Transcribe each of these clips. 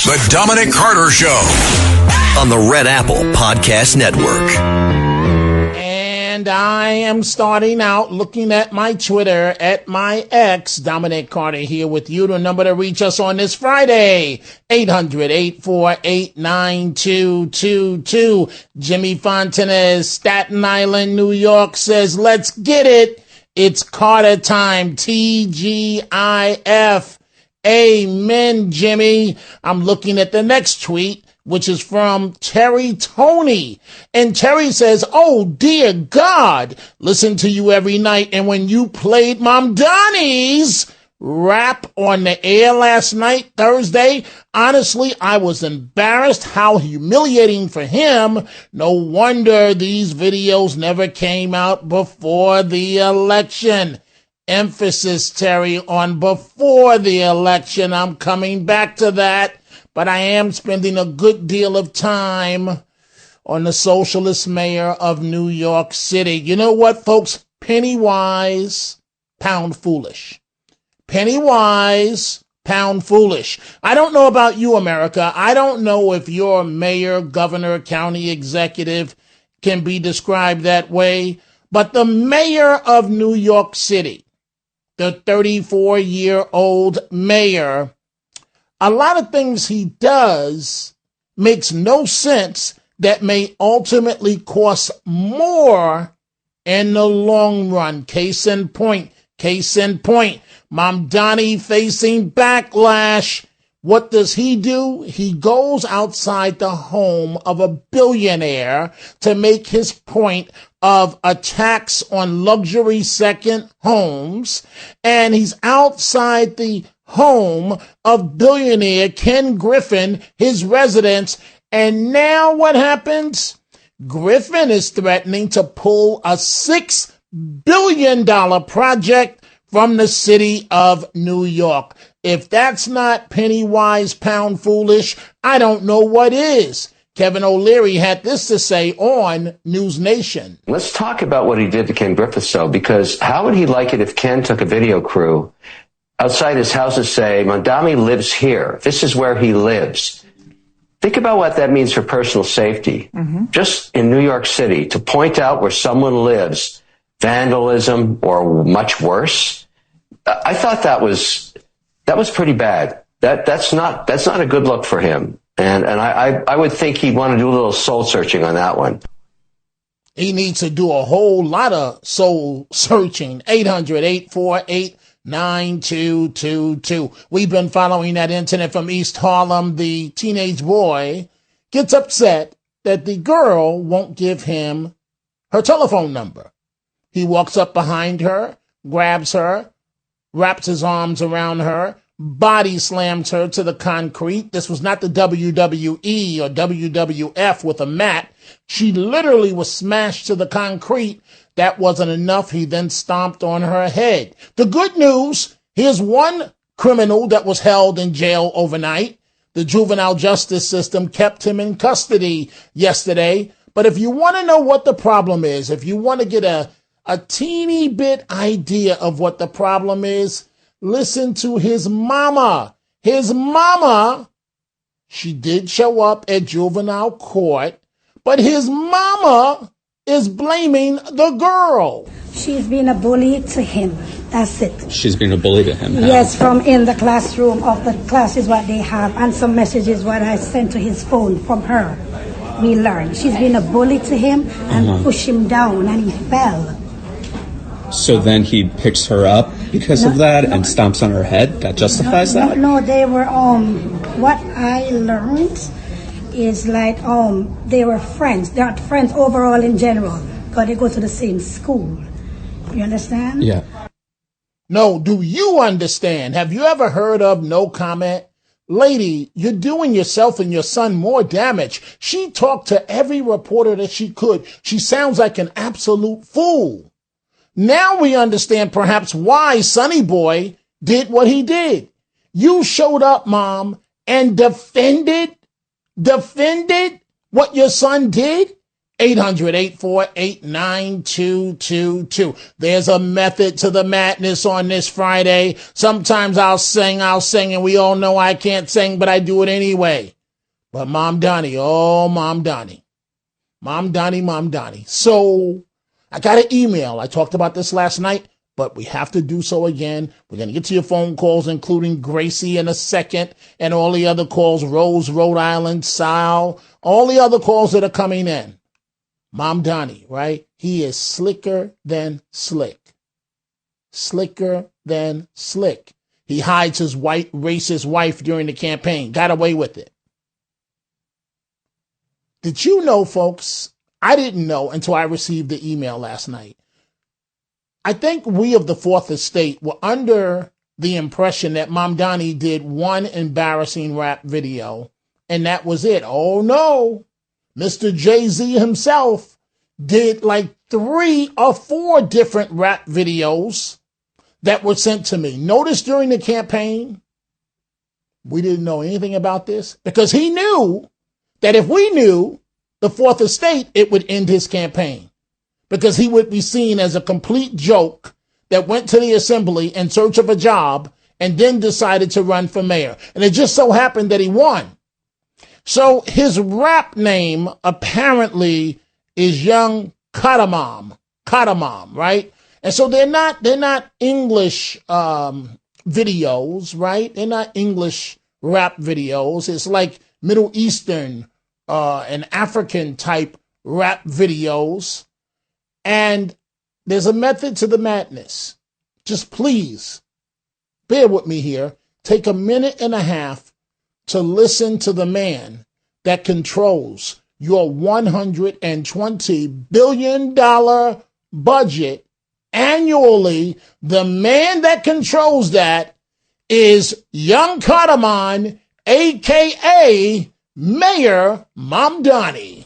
The Dominic Carter Show on the Red Apple Podcast Network. And I am starting out looking at my Twitter, at my ex, Dominic Carter, here with you. The number to reach us on this Friday, 800-848-9222. Jimmy Fontanez, Staten Island, New York, says, let's get it. It's Carter time, TGIF. Amen, Jimmy. I'm looking at the next tweet, which is from Terry Tony. And Terry says, oh, dear God, listen to you every night. And when you played Mom Donnie's rap on the air last night, Thursday, honestly, I was embarrassed. How humiliating for him. No wonder these videos never came out before the election. Emphasis, Terry, on before the election. I'm coming back to that. But I am spending a good deal of time on the socialist mayor of New York City. You know what, folks? Penny wise, pound foolish. Penny wise, pound foolish. I don't know about you, America. I don't know if your mayor, governor, county executive can be described that way. But the mayor of New York City, the 34-year-old mayor, a lot of things he does makes no sense that may ultimately cost more in the long run. Case in point. Mom Donnie facing backlash. What does he do? He goes outside the home of a billionaire to make his point of a tax on luxury second homes. And he's outside the home of billionaire Ken Griffin, his residence. And now what happens? Griffin is threatening to pull a $6 billion project from the city of New York. If that's not penny wise, pound foolish, I don't know what is. Kevin O'Leary had this to say on News Nation. Let's talk about what he did to Ken Griffith, though, because how would he like it if Ken took a video crew outside his house and say, Mondami lives here. This is where he lives. Think about what that means for personal safety. Just in New York City, to point out where someone lives, vandalism or much worse. I thought that was pretty bad. That's not a good look for him. And I would think he'd want to do a little soul searching on that one. He needs to do a whole lot of soul searching. 800-848-9222. We've been following that incident from East Harlem. The teenage boy gets upset that the girl won't give him her telephone number. He walks up behind her, grabs her, wraps his arms around her, body slams her to the concrete. This was not the WWE or WWF with a mat. She literally was smashed to the concrete. That wasn't enough. He then stomped on her head. The good news, here's one criminal that was held in jail overnight. The juvenile justice system kept him in custody yesterday. But if you want to know what the problem is, if you want to get a teeny bit idea of what the problem is, listen to his mama. His mama, she did show up at juvenile court, but his mama is blaming the girl. She's been a bully to him. That's it. She's been a bully to him. Yes, from in the classroom of the classes what they have, and some messages what I sent to his phone from her. We learned. She's been a bully to him and pushed him down, and he fell. So then he picks her up because of that and stomps on her head? That justifies that? No, they were, what I learned is like, they were friends. They are friends overall in general, because they go to the same school. You understand? Yeah. No, do you understand? Have you ever heard of no comment? Lady, you're doing yourself and your son more damage. She talked to every reporter that she could. She sounds like an absolute fool. Now we understand perhaps why Sonny Boy did what he did. You showed up, Mom, and defended what your son did, 800-848-9222. There's a method to the madness on this Friday. Sometimes I'll sing, and we all know I can't sing, but I do it anyway. But Mom Donnie, oh, Mom Donnie. Mom Donnie. So I got an email. I talked about this last night, but we have to do so again. We're going to get to your phone calls, including Gracie in a second, and all the other calls, Rose, Rhode Island, Sal, all the other calls that are coming in. Mom Donnie, right? He is slicker than slick. Slicker than slick. He hides his white racist wife during the campaign. Got away with it. Did you know, folks? I didn't know until I received the email last night. I think we of the Fourth Estate were under the impression that Mom Donnie did one embarrassing rap video, and that was it. Oh, no. Mr. Jay-Z himself did like 3 or 4 different rap videos that were sent to me. Notice during the campaign, we didn't know anything about this because he knew that if we knew the Fourth Estate, it would end his campaign because he would be seen as a complete joke that went to the assembly in search of a job and then decided to run for mayor. And it just so happened that he won. So his rap name apparently is Young Katamam, right? And so they're not English videos, right? They're not English rap videos. It's like Middle Eastern and African type rap videos. And there's a method to the madness. Just please bear with me here. Take a minute and a half to listen to the man that controls your $120 billion budget annually. The man that controls that is Young Cardamon, a.k.a. Mayor Mom Donnie.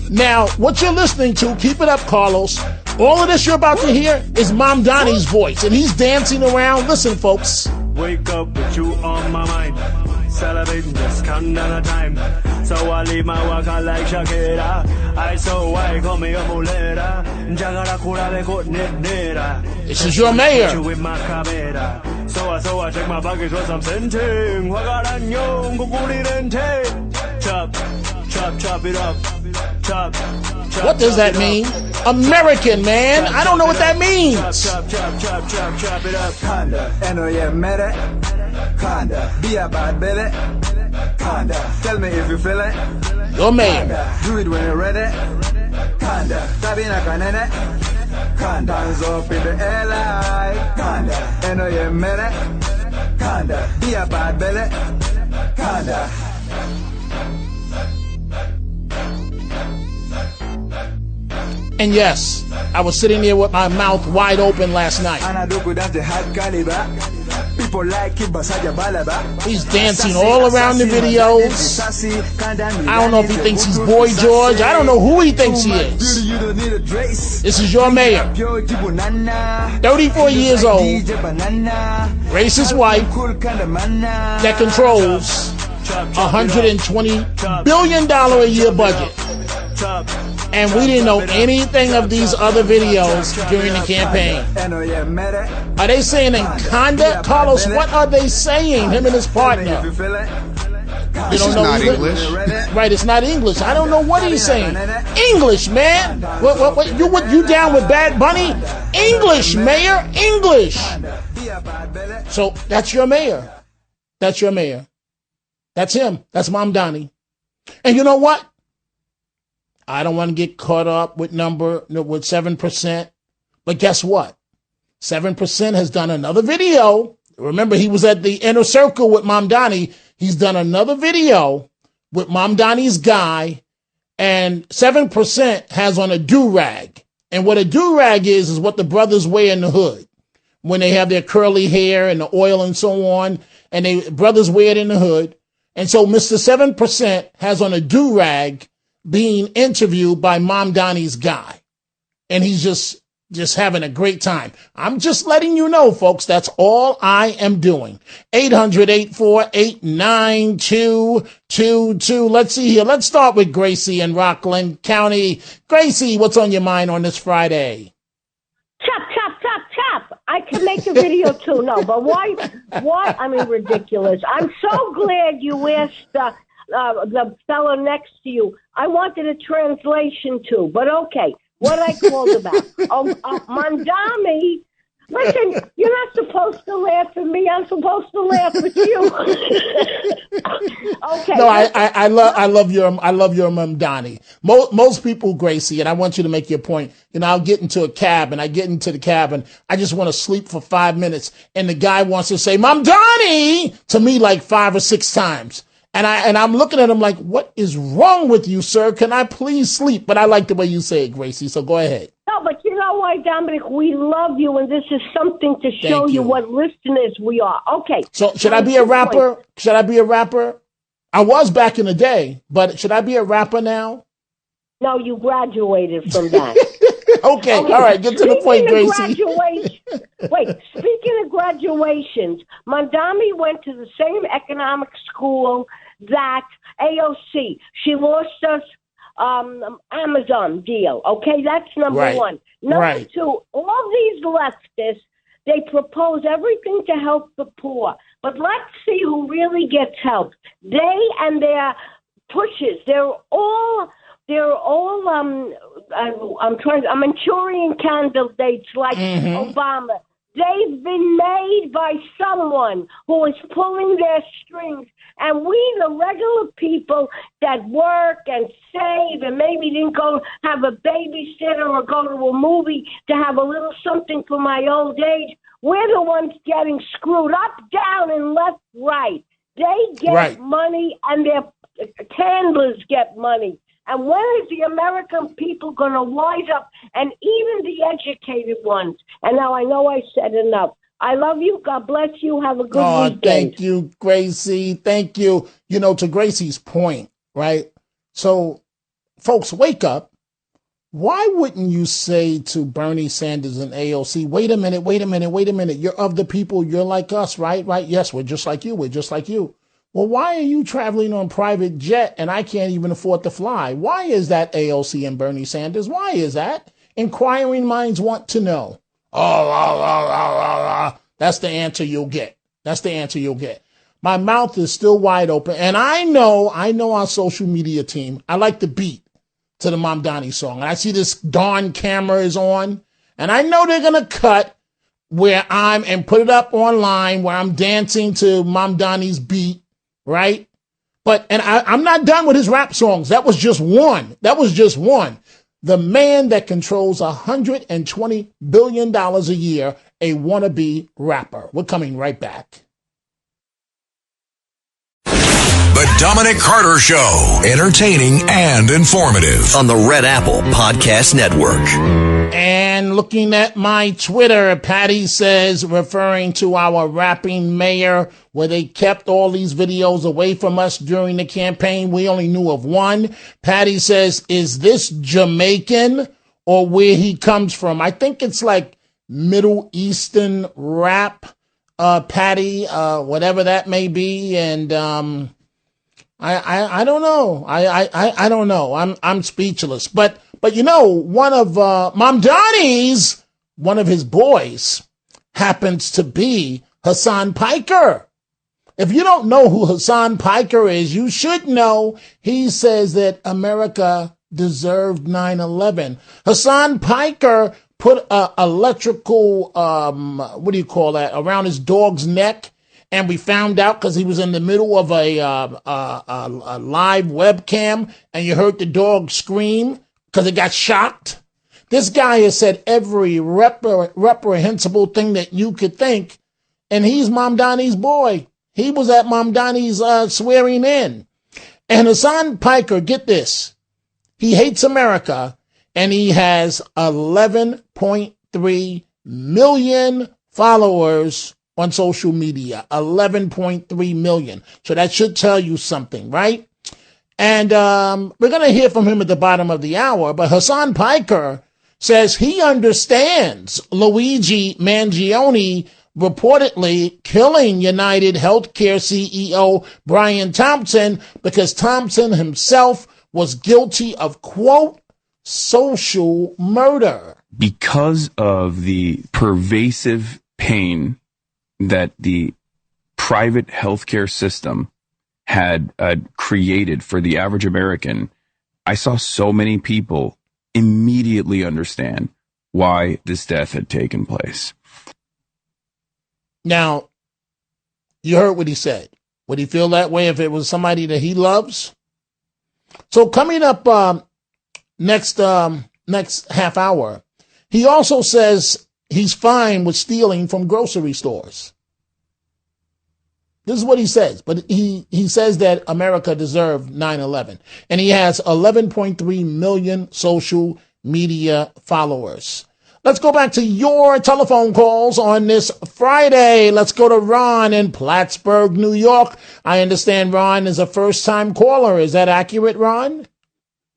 Now, what you're listening to, keep it up, Carlos. All of this you're about to hear is Mom Donnie's voice, and he's dancing around. Listen, folks. Wake up with you on my mind. Celebrating just count down the time. So I leave my work on like Shakira. I so I call me a mulera. This is your mayor. So I check my baggage what I'm sending. Chop it up. Chop. What does that mean? American, man. I don't know what that means. Chop it up. Kinda. Kinda. Be a bad belly. Kinda. Tell me if you feel it. Your mayor. Do it when you're ready. Kinda. Tabina kanene. Kinda. Hands up in the air like. Kinda. Kinda. Be a bad belly. Kinda. And yes, I was sitting there with my mouth wide open last night. He's dancing all around the videos. I don't know if he thinks he's Boy George. I don't know who he thinks he is. This is your mayor. 34 years old. Racist wife that controls $120 billion a year budget. And we didn't know anything of these other videos during the campaign. Are they saying Nkanda? Carlos, what are they saying? Him and his partner. This is not English. Right, it's not English. I don't know what he's saying. English, man. What, you down with Bad Bunny? English, mayor. English. So that's your mayor. That's your mayor. That's him. That's Mom Donnie. And you know what? I don't want to get caught up with 7%. But guess what? 7% has done another video. Remember, he was at the inner circle with Mom Donnie. He's done another video with Mom Donnie's guy. And 7% has on a do-rag. And what a do-rag is what the brothers wear in the hood when they have their curly hair and the oil and so on. And brothers wear it in the hood. And so Mr. 7% has on a do-rag being interviewed by Mom Donnie's guy. And he's just just having a great time. I'm just letting you know, folks. That's all I am doing. 800-848-9222. Let's see here. Let's start with Gracie in Rockland County. Gracie, what's on your mind on this Friday? Chop, chop, chop, chop. I can make a video too. No, but why? I mean, ridiculous. I'm so glad you asked the fellow next to you. I wanted a translation too, but okay. What I called about. Mandami. Listen, you're not supposed to laugh at me. I'm supposed to laugh at you. Okay. No, I love your Mamdani. Most people, Gracie, and I want you to make your point. I'll get into a cab, and I get into the cab, and I just want to sleep for 5 minutes, and the guy wants to say Mamdani to me like 5 or 6 times. And I'm looking at him like, what is wrong with you, sir? Can I please sleep? But I like the way you say it, Gracie, so go ahead. No, but you know why, Dominic? We love you, and this is something to show you what listeners we are. Okay. So should I be a rapper? Should I be a rapper? I was back in the day, but should I be a rapper now? No, you graduated from that. Okay, all right, get to the point, Gracie. Wait, speaking of graduations, Mandami went to the same economic school that AOC. She lost us Amazon deal. Okay, that's number one. Number two, all these leftists, they propose everything to help the poor. But let's see who really gets help. They and their pushes, they're all Manchurian candidates like Obama. They've been made by someone who is pulling their strings. And we, the regular people that work and save and maybe didn't go have a babysitter or go to a movie to have a little something for my old age, we're the ones getting screwed up, down, and left, right. They get money and their handlers get money. And when is the American people going to wise up, and even the educated ones? And now I know I said enough. I love you. God bless you. Have a good weekend. Thank you, Gracie. Thank you. To Gracie's point, right? So, folks, wake up. Why wouldn't you say to Bernie Sanders and AOC, wait a minute. You're of the people. You're like us, right? Right? Yes, we're just like you. Well, why are you traveling on private jet and I can't even afford to fly? Why is that, AOC and Bernie Sanders? Why is that? Inquiring minds want to know. That's the answer you'll get. My mouth is still wide open. And I know our social media team. I like the beat to the Mamdani song. And I see this darn camera is on. And I know they're going to cut where and put it up online where I'm dancing to Mamdani's beat. Right? And I'm not done with his rap songs. That was just one. The man that controls $120 billion a year, a wannabe rapper. We're coming right back. The Dominic Carter Show. Entertaining and informative. On the Red Apple Podcast Network. And looking at my Twitter, Patty says, referring to our rapping mayor, where they kept all these videos away from us during the campaign. We only knew of one. Patty says, is this Jamaican or where he comes from? I think it's like Middle Eastern rap, Patty, whatever that may be. And I don't know. I don't know. I'm speechless. But one of Mamdani's, one of his boys happens to be Hassan Piker. If you don't know who Hassan Piker is, you should know. He says that America deserved 9/11. Hassan Piker put a electrical, around his dog's neck. And we found out because he was in the middle of a live webcam and you heard the dog scream because it got shocked. This guy has said every reprehensible thing that you could think. And he's Mamdani's boy. He was at Mamdani's swearing in. And Hassan Piker, get this, he hates America and he has 11.3 million followers on social media, 11.3 million. So that should tell you something, right? And we're going to hear from him at the bottom of the hour. But Hassan Piker says he understands Luigi Mangione reportedly killing United Healthcare CEO Brian Thompson because Thompson himself was guilty of, quote, social murder. Because of the pervasive pain that the private healthcare system had created for the average American, I saw so many people immediately understand why this death had taken place. Now, you heard what he said. Would he feel that way if it was somebody that he loves? So coming up next half hour, he also says he's fine with stealing from grocery stores. This is what he says, but he says that America deserved 9/11, and he has 11.3 million social media followers. Let's go back to your telephone calls on this Friday. Let's go to Ron in Plattsburgh, New York. I understand Ron is a first-time caller. Is that accurate, Ron?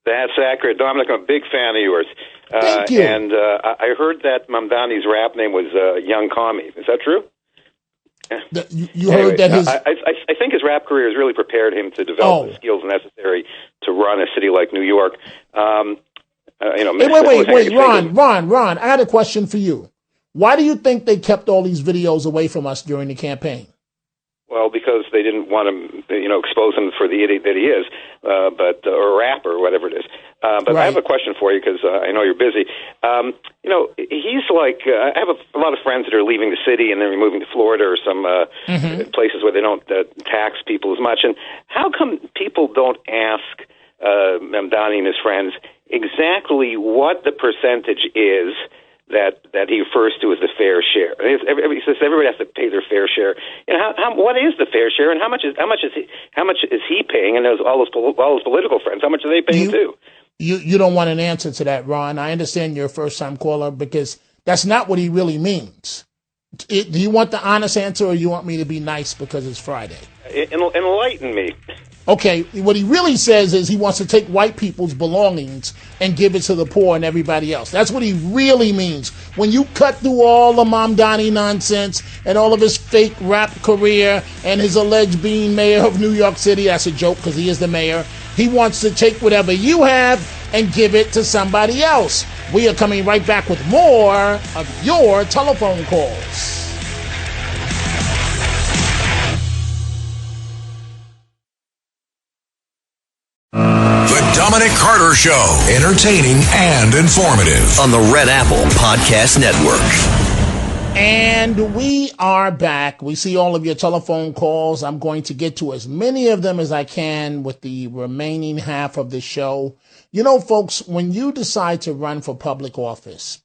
That's accurate. Dominic, I'm a big fan of yours. Thank you. And I heard that Mamdani's rap name was Young Commie. Is that true? You heard that his... I think his rap career has really prepared him to develop the skills necessary to run a city like New York. Wait, Ron, I got a question for you. Why do you think they kept all these videos away from us during the campaign? Well, because they didn't want to, expose him for the idiot that he is, or rap or whatever it is. But right. I have a question for you because I know you're busy. He's like, I have a lot of friends that are leaving the city and they're moving to Florida or some places where they don't tax people as much. And how come people don't ask Mamdani and his friends exactly what the percentage is that he refers to as the fair share? He says everybody has to pay their fair share. What is the fair share, and how much is he paying? And there's all his political friends. How much are they paying too? You don't want an answer to that, Ron. I understand you're a first-time caller because that's not what he really means. Do you want the honest answer, or you want me to be nice because it's Friday? Enlighten me. Okay, what he really says is he wants to take white people's belongings and give it to the poor and everybody else. That's what he really means. When you cut through all the Mamdani nonsense and all of his fake rap career and his alleged being mayor of New York City, that's a joke because he is the mayor. He wants to take whatever you have and give it to somebody else. We are coming right back with more of your telephone calls. Dominic Carter Show. Entertaining and informative. On the Red Apple Podcast Network. And we are back. We see all of your telephone calls. I'm going to get to as many of them as I can with the remaining half of the show. Folks, when you decide to run for public office,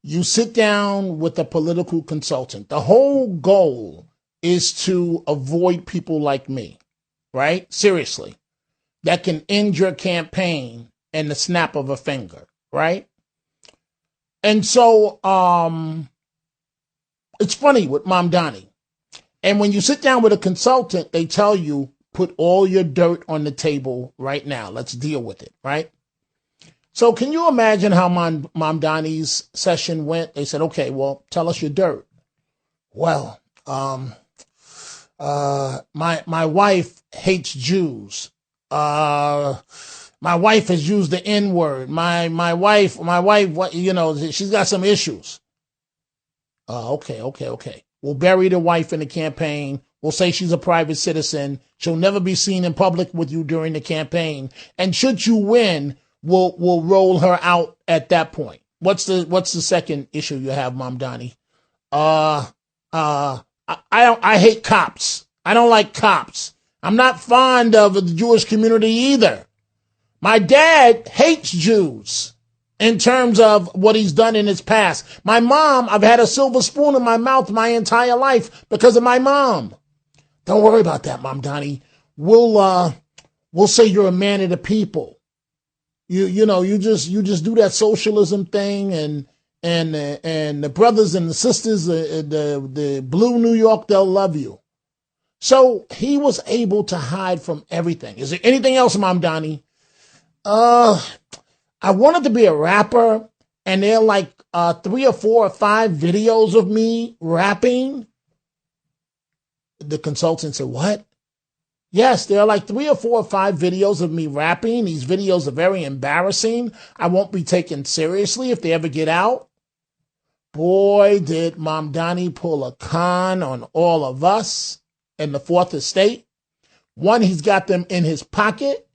you sit down with a political consultant. The whole goal is to avoid people like me, right? Seriously. That can end your campaign in the snap of a finger, right? And so it's funny with Mamdani. And when you sit down with a consultant, they tell you, put all your dirt on the table right now. Let's deal with it, right? So can you imagine how Mamdani's session went? They said, okay, well, tell us your dirt. Well, my wife hates Jews. My wife has used the N-word. My wife, she's got some issues. Okay. We'll bury the wife in the campaign. We'll say she's a private citizen. She'll never be seen in public with you during the campaign. And should you win, we'll roll her out at that point. What's the second issue you have, Mamdani? I hate cops. I don't like cops. I'm not fond of the Jewish community either. My dad hates Jews in terms of what he's done in his past. My mom, I've had a silver spoon in my mouth my entire life because of my mom. Don't worry about that, Mamdani. We'll say you're a man of the people. You just do that socialism thing and the brothers and the sisters, the blue New York, they'll love you. So he was able to hide from everything. Is there anything else, Mamdani? I wanted to be a rapper, and there are like 3 or 4 or 5 videos of me rapping. The consultant said, what? Yes, there are like 3 or 4 or 5 videos of me rapping. These videos are very embarrassing. I won't be taken seriously if they ever get out. Boy, did Mom Donnie pull a con on all of us in the Fourth Estate. 1, he's got them in his pocket.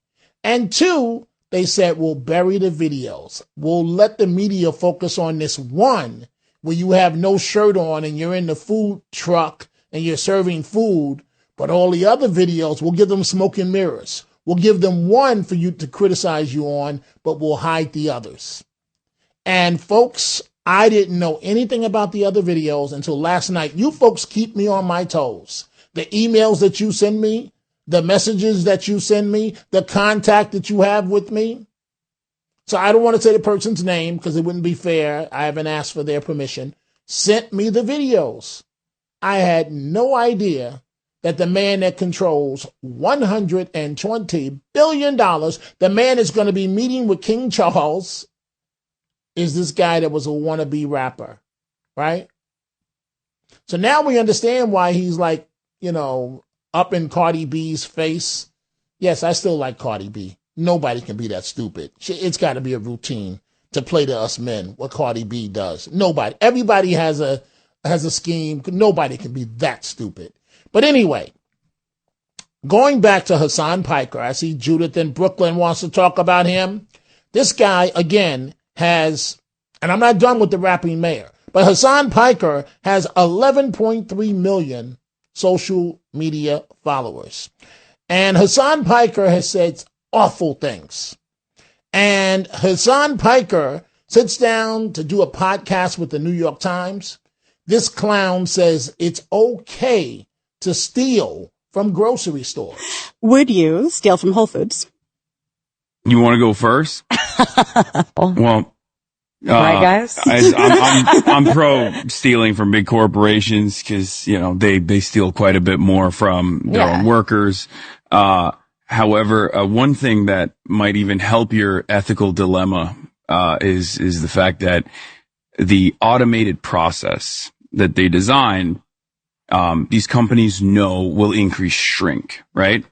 And 2, they said, we'll bury the videos. We'll let the media focus on this one where you have no shirt on and you're in the food truck and you're serving food. But all the other videos, we'll give them smoke and mirrors. We'll give them one for you to criticize you on, but we'll hide the others. And folks, I didn't know anything about the other videos until last night. You folks keep me on my toes. The emails that you send me, the messages that you send me, the contact that you have with me. So I don't want to say the person's name because it wouldn't be fair. I haven't asked for their permission. Sent me the videos. I had no idea that the man that controls $120 billion, the man is going to be meeting with King Charles, is this guy that was a wannabe rapper, right? So now we understand why he's like, up in Cardi B's face. Yes, I still like Cardi B. Nobody can be that stupid. It's got to be a routine to play to us men what Cardi B does. Nobody. Everybody has a scheme. Nobody can be that stupid. But anyway, going back to Hassan Piker, I see Judith in Brooklyn wants to talk about him. This guy, again, has, and I'm not done with the rapping mayor, but Hassan Piker has 11.3 million social media followers. And Hassan Piker has said awful things. And Hassan Piker sits down to do a podcast with the New York Times. This clown says it's okay to steal from grocery stores. Would you steal from Whole Foods? You want to go first? Well, right, guys? I'm pro stealing from big corporations because, they steal quite a bit more from their own workers. However, one thing that might even help your ethical dilemma, is the fact that the automated process that they design, these companies know will increase shrink, right?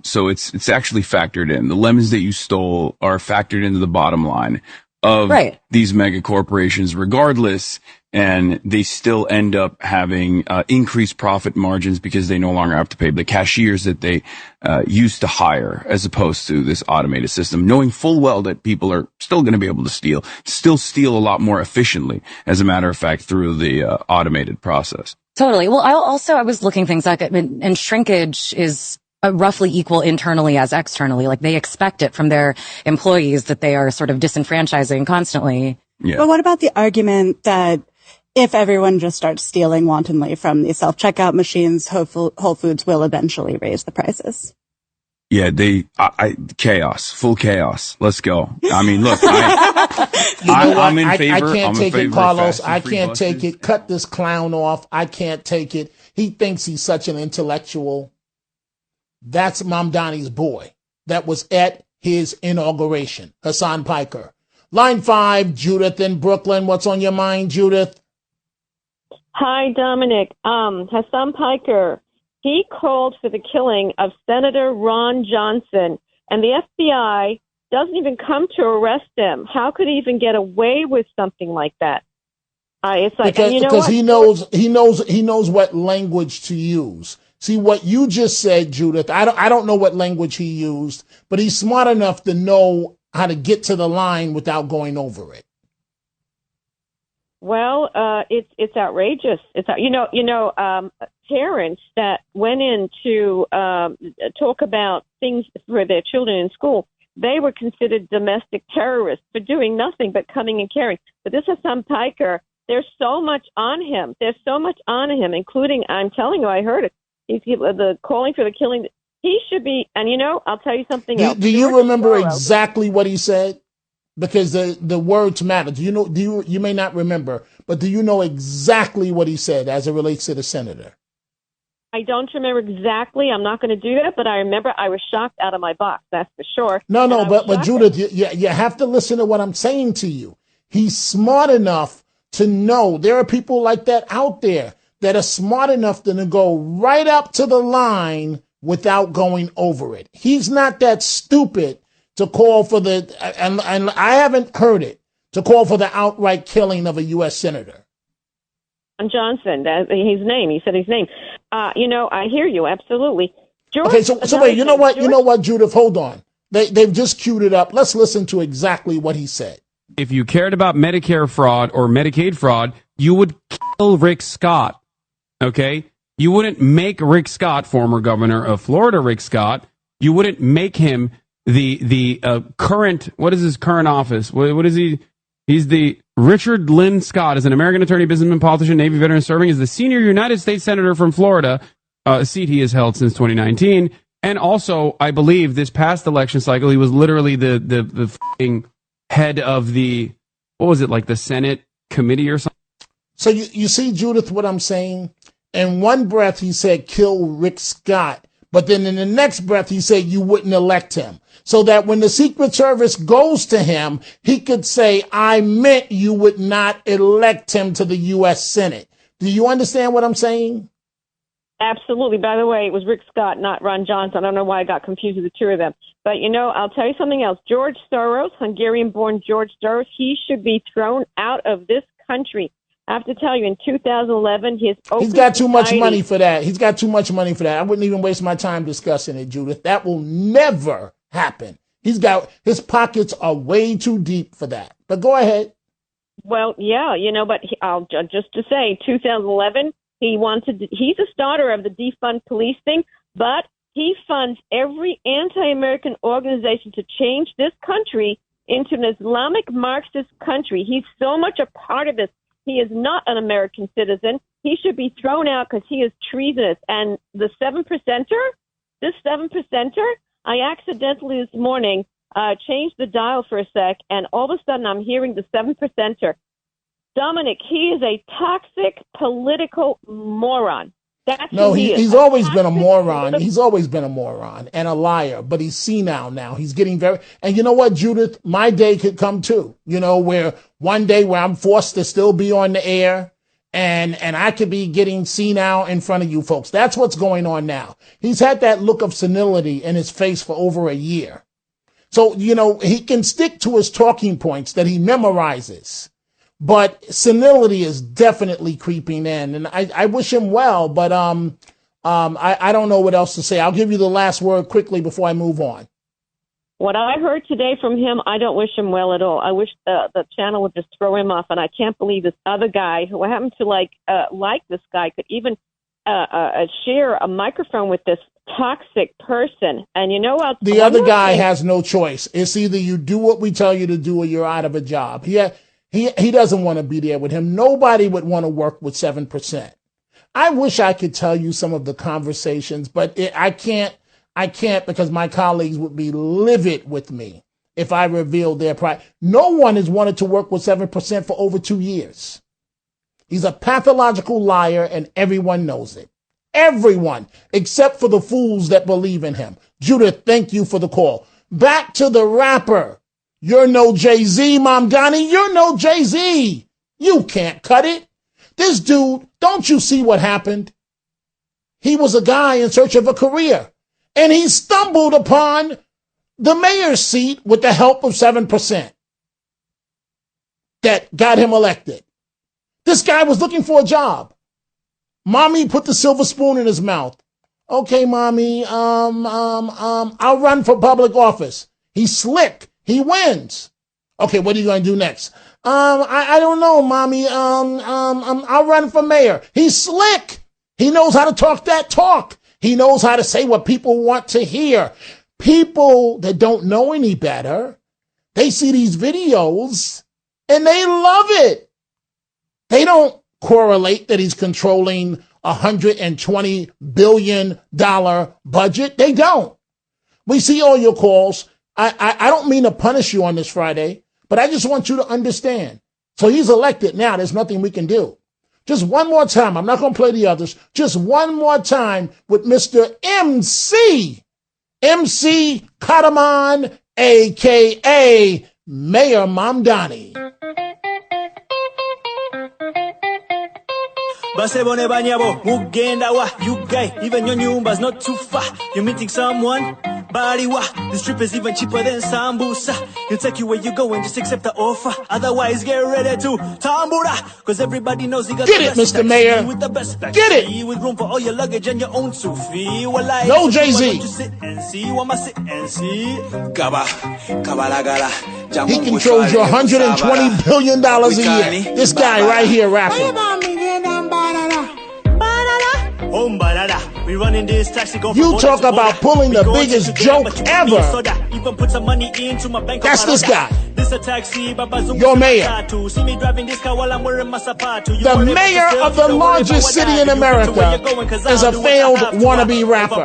So it's actually factored in. The lemons that you stole are factored into the bottom line of these mega corporations regardless, and they still end up having increased profit margins because they no longer have to pay the cashiers that they used to hire, as opposed to this automated system, knowing full well that people are still going to be able to still steal a lot more efficiently, as a matter of fact, through the automated process. Totally. Well, I was looking things up, and shrinkage is roughly equal internally as externally. Like, they expect it from their employees that they are sort of disenfranchising constantly. Yeah. But what about the argument that if everyone just starts stealing wantonly from these self-checkout machines, Whole Foods will eventually raise the prices? Yeah, chaos, full chaos. Let's go. I mean, look, I'm in favor. I can't take it, Carlos. I can't take it. Cut this clown off. I can't take it. He thinks he's such an intellectual. That's Mom Donnie's boy that was at his inauguration, Hassan Piker. Line 5, Judith in Brooklyn. What's on your mind, Judith? Hi, Dominic. Hassan Piker, he called for the killing of Senator Ron Johnson, and the FBI doesn't even come to arrest him. How could he even get away with something like that? It's like, because he knows what language to use. See, what you just said, Judith, I don't know what language he used, but he's smart enough to know how to get to the line without going over it. Well, it's outrageous. It's parents that went in to talk about things for their children in school, they were considered domestic terrorists for doing nothing but coming and carrying. But this Hassan Piker, there's so much on him. There's so much on him, including, I'm telling you, I heard it. The calling for the killing. He should be, and I'll tell you something else. Do you remember exactly what he said? Because the words matter. You may not remember, but do you know exactly what he said as it relates to the senator? I don't remember exactly. I'm not going to do that, but I remember I was shocked out of my box. That's for sure. No, but Judith, you have to listen to what I'm saying to you. He's smart enough to know there are people like that out there that are smart enough to go right up to the line without going over it. He's not that stupid to call for and I haven't heard it, to call for the outright killing of a U.S. senator. Johnson, his name. He said his name. I hear you, absolutely. George, okay, so wait, you know what, Judith, hold on. They've just queued it up. Let's listen to exactly what he said. If you cared about Medicare fraud or Medicaid fraud, you would kill Rick Scott, okay? You wouldn't make Rick Scott, former governor of Florida, Rick Scott, you wouldn't make him the current, what is his current office? What is he? He's the Richard Lynn Scott, is an American attorney, businessman, politician, Navy veteran, serving as the senior United States Senator from Florida, a seat he has held since 2019. And also, I believe this past election cycle, he was literally the f***ing head of the, what was it, like the Senate committee or something? So you see, Judith, what I'm saying? In one breath, he said, kill Rick Scott. But then in the next breath, he said, you wouldn't elect him. So that when the Secret Service goes to him, he could say, I meant you would not elect him to the U.S. Senate. Do you understand what I'm saying? Absolutely. By the way, it was Rick Scott, not Ron Johnson. I don't know why I got confused with the two of them. But, I'll tell you something else. George Soros, Hungarian-born George Soros, he should be thrown out of this country. I have to tell you, in 2011, he's got too much money for that. He's got too much money for that. I wouldn't even waste my time discussing it, Judith. That will never happen. His pockets are way too deep for that. But go ahead. Well, yeah, but I'll just to say, 2011, he's a starter of the defund police thing, but he funds every anti-American organization to change this country into an Islamic Marxist country. He's so much a part of this. He is not an American citizen. He should be thrown out because he is treasonous. And the 7%er, I accidentally this morning changed the dial for a sec, and all of a sudden I'm hearing the 7%er. Dominic, he is a toxic political moron. That's who he is. He's always been a moron. He's always been a moron and a liar, but he's senile now. He's getting and you know what, Judith, my day could come too, where one day where I'm forced to still be on the air and I could be getting senile in front of you folks. That's what's going on now. He's had that look of senility in his face for over a year. So, he can stick to his talking points that he memorizes. But senility is definitely creeping in, and I wish him well, but I don't know what else to say. I'll give you the last word quickly before I move on. What I heard today from him, I don't wish him well at all. I wish the channel would just throw him off, and I can't believe this other guy who I happen to like this guy could even share a microphone with this toxic person. And the other guy has no choice. It's either you do what we tell you to do or you're out of a job. He doesn't want to be there with him. Nobody would want to work with 7%. I wish I could tell you some of the conversations, but I can't because my colleagues would be livid with me if I revealed their pride. No one has wanted to work with 7% for over 2 years. He's a pathological liar, and everyone knows it. Everyone, except for the fools that believe in him. Judith, thank you for the call. Back to the rapper. You're no Jay-Z, Mamdani. You're no Jay-Z. You can't cut it. This dude, don't you see what happened? He was a guy in search of a career, and he stumbled upon the mayor's seat with the help of 7% that got him elected. This guy was looking for a job. Mommy put the silver spoon in his mouth. Okay, mommy, I'll run for public office. He's slick. He wins. Okay, what are you going to do next? I don't know, mommy. I'll run for mayor. He's slick. He knows how to talk that talk. He knows how to say what people want to hear. People that don't know any better, they see these videos and they love it. They don't correlate that he's controlling $120 billion budget. They don't. We see all your calls. I don't mean to punish you on this Friday, but I just want you to understand. So he's elected now. There's nothing we can do. Just one more time. I'm not going to play the others. Just one more time with Mr. MC Kataman, a.k.a. Mayor Mamdani. Basebone banyabo, mugenda wa, you guy, even your nyumba's not too far. You're meeting someone, body wa, this trip is even cheaper than sambusa. He'll take you where you go and just accept the offer. Otherwise, get ready to tambura, cause everybody knows he got get it, Mr. Mayor. With the best get it. With room for all your luggage and your own sufi. Well, like, no Jay-Z. You sit and see, sit and see. He controls your $120 billion a year. This guy right here rapping. We running this taxi, you talk about pulling the biggest joke ever. Even put some money into my bank. That's this guy. This a taxi, your mayor. See me driving this car while I'm wearing my sapatu. The mayor of the largest city in America is a failed wannabe rapper.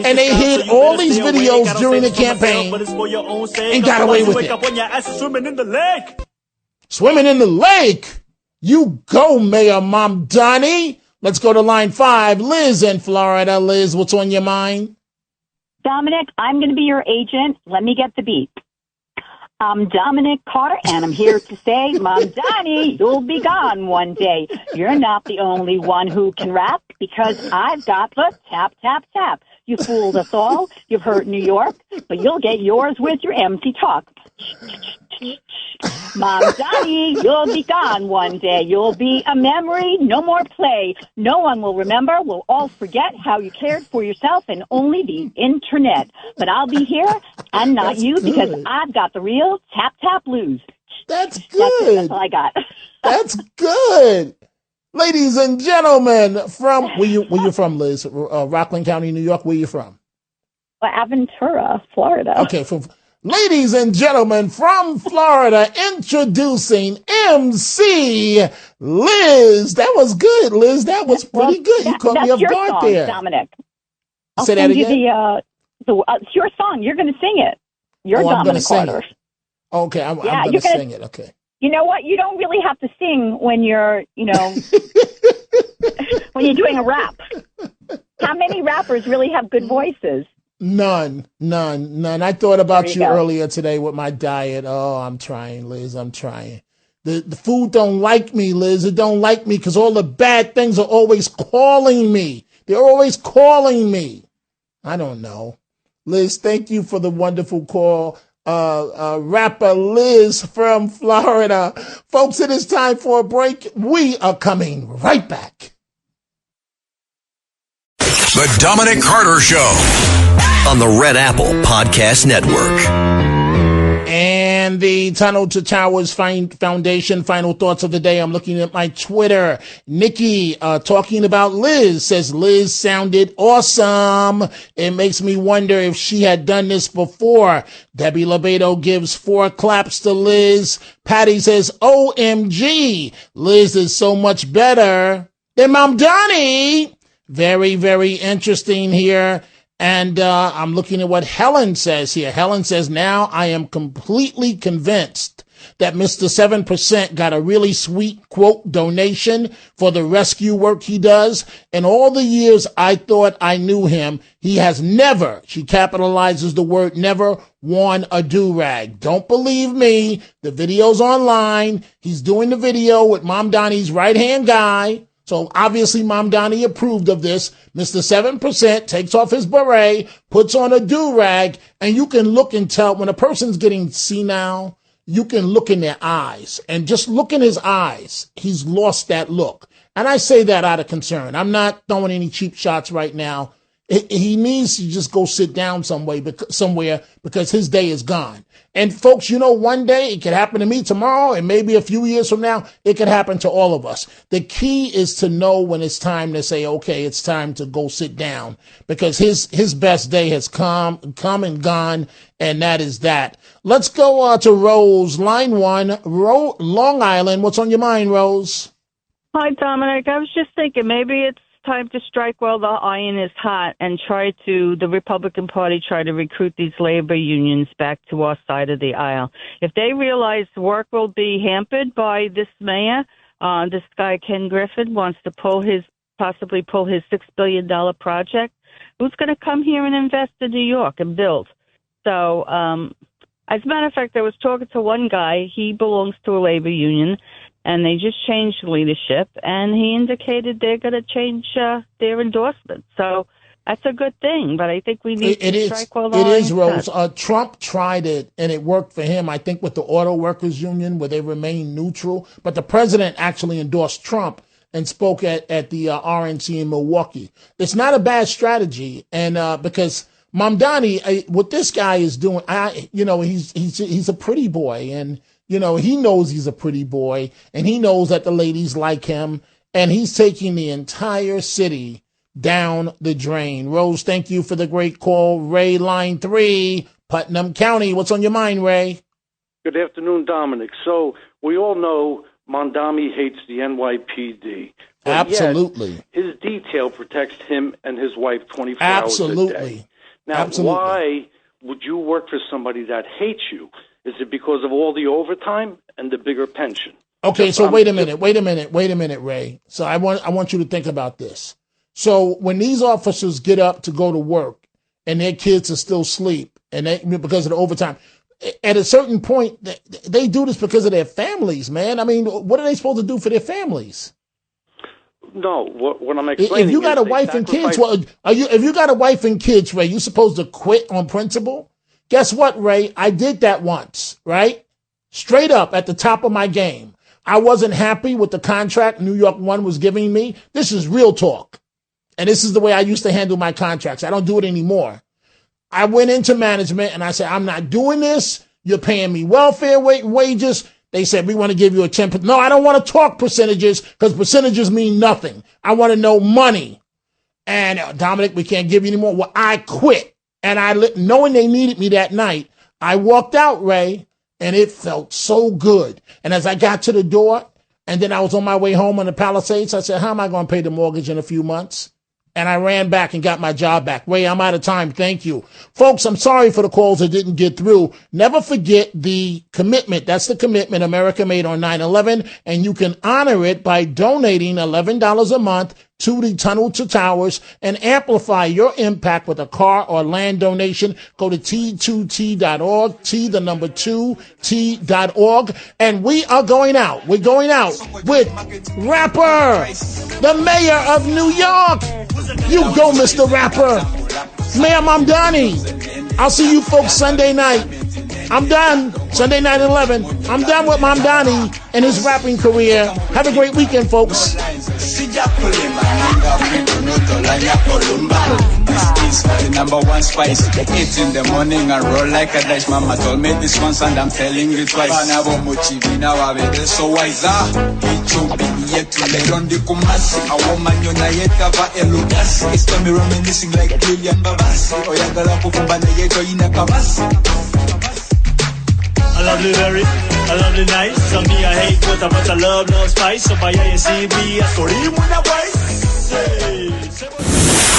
And they hid all these videos during the campaign and got away with it. Swimming in the lake. Swimming in the lake. You go, Mayor Mamdani. Let's go to line 5. Liz in Florida. Liz, what's on your mind? Dominic, I'm going to be your agent. Let me get the beat. I'm Dominic Carter, and I'm here to say, Mom Donnie, you'll be gone one day. You're not the only one who can rap, because I've got the tap, tap, tap. You fooled us all. You've hurt New York, but you'll get yours with your empty talk. Mom Donnie, you'll be gone one day. You'll be a memory, no more play. No one will remember. We'll all forget how you cared for yourself and only the internet. But I'll be here and not That's you good. because I've got the real tap tap blues. That's good. That's all I got. That's good. Ladies and gentlemen, from where you from, Liz? Rockland County, New York. Where you from? Aventura, Florida. Okay, ladies and gentlemen, from Florida, introducing MC Liz. That was good, Liz. That was pretty good. You caught me off guard song, there. Dominic. I'll Say that send again. you it's your song. You're going to sing it. You're I'm Dominic gonna Carter. sing it. Okay, I'm going to sing it. Okay. You know what? You don't really have to sing when you're, when you're doing a rap. How many rappers really have good voices? None. I thought about you go. earlier today with my diet. Oh, I'm trying, Liz. I'm trying. The food don't like me, Liz. It don't like me because all the bad things are always calling me. They're always calling me. I don't know. Liz, thank you for the wonderful call. Rapper Liz from Florida. Folks, it is time for a break. We are coming right back. The Dominic Carter Show on the Red Apple Podcast Network. And the Tunnel to Towers Foundation final thoughts of the day. I'm looking at my Twitter. Nikki talking about Liz says Liz sounded awesome. It makes me wonder if she had done this before. Debbie Lobato gives 4 claps to Liz. Patty says, OMG, Liz is so much better than Mom Donnie. Very, very interesting here. And I'm looking at what Helen says here. Helen says, now I am completely convinced that Mr. 7% got a really sweet, quote, donation for the rescue work he does. In all the years I thought I knew him, he has never, she capitalizes the word never, worn a do-rag. Don't believe me. The video's online. He's doing the video with Mom Donnie's right-hand guy. So obviously Mom Donnie approved of this. Mr. 7% takes off his beret, puts on a do-rag, and you can look and tell when a person's getting senile, you can look in their eyes. And just look in his eyes, he's lost that look. And I say that out of concern. I'm not throwing any cheap shots right now. He needs to just go sit down somewhere because his day is gone. And folks, one day it could happen to me tomorrow and maybe a few years from now, it could happen to all of us. The key is to know when it's time to say, okay, it's time to go sit down because his best day has come and gone. And that is that. Let's go to Rose, line 1, Long Island. What's on your mind, Rose? Hi, Dominic. I was just thinking maybe it's time to strike while the iron is hot and the Republican Party try to recruit these labor unions back to our side of the aisle. If they realize work will be hampered by this mayor, this guy Ken Griffin wants to possibly pull his $6 billion project, who's going to come here and invest in New York and build? So, as a matter of fact, I was talking to one guy. He belongs to a labor union. and they just changed leadership, and he indicated they're going to change their endorsement. So that's a good thing, but I think we need to strike while the iron is Rose. hot. Trump tried it, and it worked for him, I think, with the Auto Workers Union, where they remained neutral. But the president actually endorsed Trump and spoke at the RNC in Milwaukee. It's not a bad strategy, and because Mamdani, what this guy is doing, he's a pretty boy, and he knows he's a pretty boy, and he knows that the ladies like him, and he's taking the entire city down the drain. Rose, thank you for the great call. Ray, line 3, Putnam County. What's on your mind, Ray? Good afternoon, Dominic. So we all know Mamdani hates the NYPD. Absolutely. Yet his detail protects him and his wife 24 hours a day. Now, why would you work for somebody that hates you? Is it because of all the overtime and the bigger pension? Okay, so wait a minute, Ray. So I want you to think about this. So when these officers get up to go to work and their kids are still asleep and because of the overtime, at a certain point, they do this because of their families, man. I mean, what are they supposed to do for their families? No, what I'm explaining. If you got a wife and kids, if you got a wife and kids, Ray, you supposed to quit on principle? Guess what, Ray? I did that once, right? Straight up at the top of my game. I wasn't happy with the contract New York One was giving me. This is real talk. And this is the way I used to handle my contracts. I don't do it anymore. I went into management and I said, I'm not doing this. You're paying me welfare wages. They said, we want to give you a 10%. No, I don't want to talk percentages because percentages mean nothing. I want to know money. And Dominic, we can't give you any more. Well, I quit. And knowing they needed me that night, I walked out, Ray, and it felt so good. And as I got to the door, and then I was on my way home on the Palisades, I said, how am I going to pay the mortgage in a few months? And I ran back and got my job back. Ray, I'm out of time. Thank you. Folks, I'm sorry for the calls that didn't get through. Never forget the commitment. That's the commitment America made on 9/11. And you can honor it by donating $11 a month to the Tunnel to Towers and amplify your impact with a car or land donation. Go to T2T.org, T2T.org. And we are going out. We're going out with rapper, the mayor of New York. You go, Mr. Rapper. Mayor Mamdani. I'll see you folks Sunday night. I'm done. Sunday night at 11. I'm done with Mamdani and his rapping career. Have a great weekend, folks. This is the number one spice. Eat in the morning and roll like a dice. Mama told me this once and I'm telling you twice. So wise. It's got me reminiscing like Lilian Babasi. I love the berry, I love the nice. Some me I hate water, but I love no spice. So by ICB, I saw him when I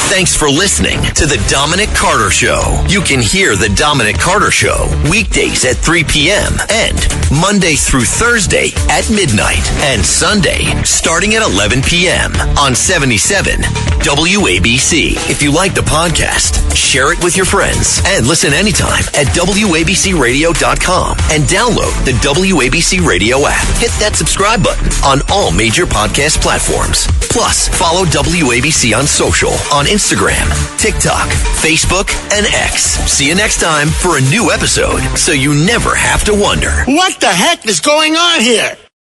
Thanks for listening to The Dominic Carter Show. You can hear The Dominic Carter Show weekdays at 3 p.m. and Monday through Thursday at midnight and Sunday starting at 11 p.m. on 77 WABC. If you like the podcast, share it with your friends and listen anytime at WABCRadio.com and download the WABC Radio app. Hit that subscribe button on all major podcast platforms. Plus, follow WABC on social on Instagram, TikTok, Facebook, and X. See you next time for a new episode so you never have to wonder. What the heck is going on here?